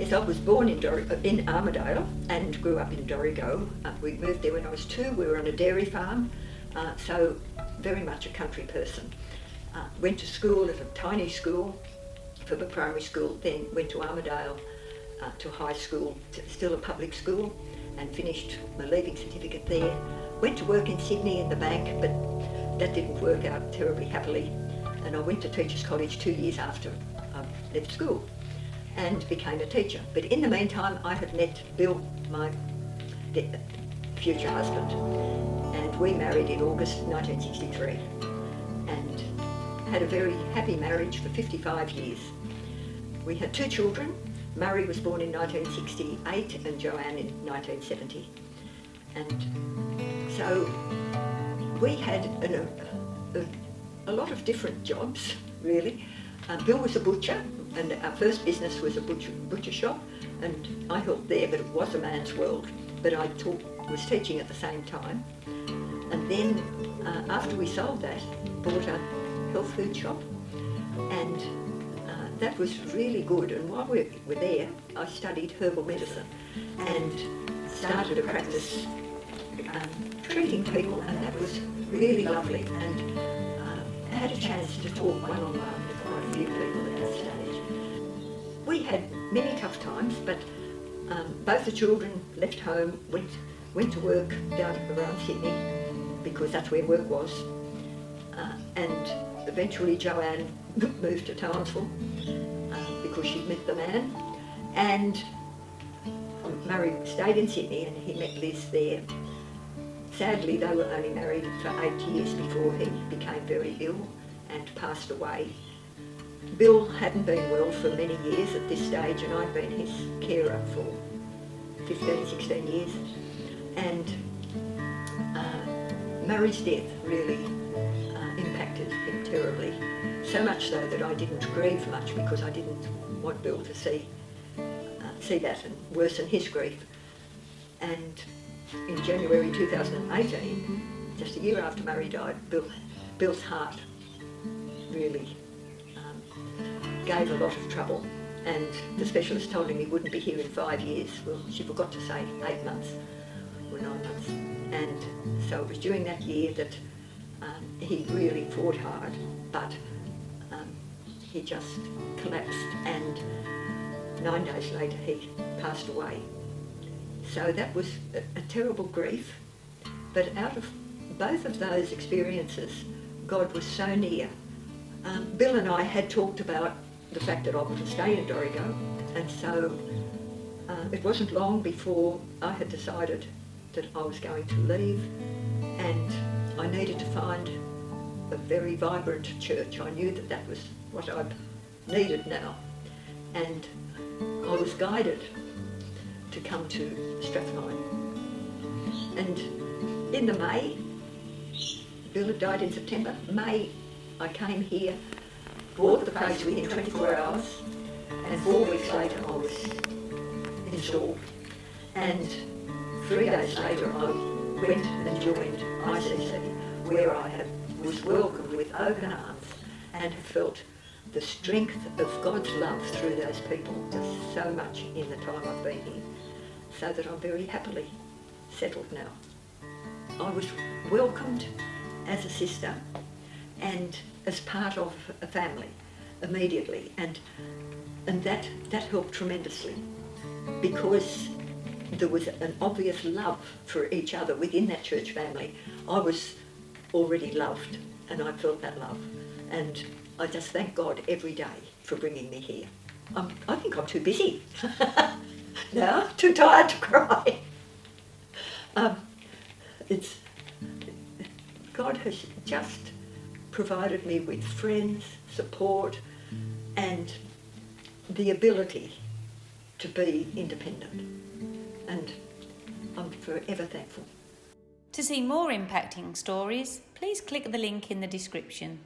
Yes, I was born in Armidale and grew up in Dorrigo. We moved there when I was 2. We were on a dairy farm, so very much a country person. Went to school at a tiny school for the primary school, then went to Armidale to high school, still a public school, and finished my leaving certificate there. Went to work in Sydney in the bank, but that didn't work out terribly happily. And I went to Teachers College 2 years after I left school and became a teacher. But in the meantime, I had met Bill, my future husband, and we married in August 1963 and had a very happy marriage for 55 years. We had 2 children. Murray was born in 1968 and Joanne in 1970. And so we had a lot of different jobs, really. Bill was a butcher, and our first business was a butcher shop, and I helped there, but it was a man's world. But I was teaching at the same time. And then after we sold that, bought a health food shop, and that was really good. And while we were there, I studied herbal medicine and started a practice treating people, and that was really lovely. And I had a chance to talk one-on-one with quite a few people at that stage. We had many tough times, but both the children left home, went to work down around Sydney because that's where work was, and eventually Joanne moved to Townsville because she'd met the man, and Murray stayed in Sydney and he met Liz there. Sadly, they were only married for 8 years before he became very ill and passed away. Bill hadn't been well for many years at this stage, and I'd been his carer for 15, 16 years. And Murray's death really impacted him terribly. So much so that I didn't grieve much because I didn't want Bill to see that and worsen his grief. And in January 2018, just a year after Murray died, Bill's heart really gave a lot of trouble, and the specialist told him he wouldn't be here in 5 years. Well, she forgot to say 8 months or 9 months. And so it was during that year that he really fought hard, but he just collapsed, and 9 days later he passed away. So that was a terrible grief, but out of both of those experiences, God was so near. Bill and I had talked about the fact that I was to stay in Dorrigo, and so it wasn't long before I had decided that I was going to leave, and I needed to find a very vibrant church. I knew that that was what I needed now, and I was guided to come to Strathmine. And in the May, Bill had died in September, May I came here, bought the place within 24 hours, and 4 weeks later I was installed. And 3 days later I went and joined ICC, where I was welcomed with open arms and have felt the strength of God's love through those people just so much in the time I've been here, so that I'm very happily settled now. I was welcomed as a sister and as part of a family immediately, and that helped tremendously, because there was an obvious love for each other within that church family. I was already loved, and I felt that love, and I just thank God every day for bringing me here. I think I'm too busy now, too tired to cry. God has just provided me with friends, support, and the ability to be independent, and I'm forever thankful. To see more impacting stories, please click the link in the description.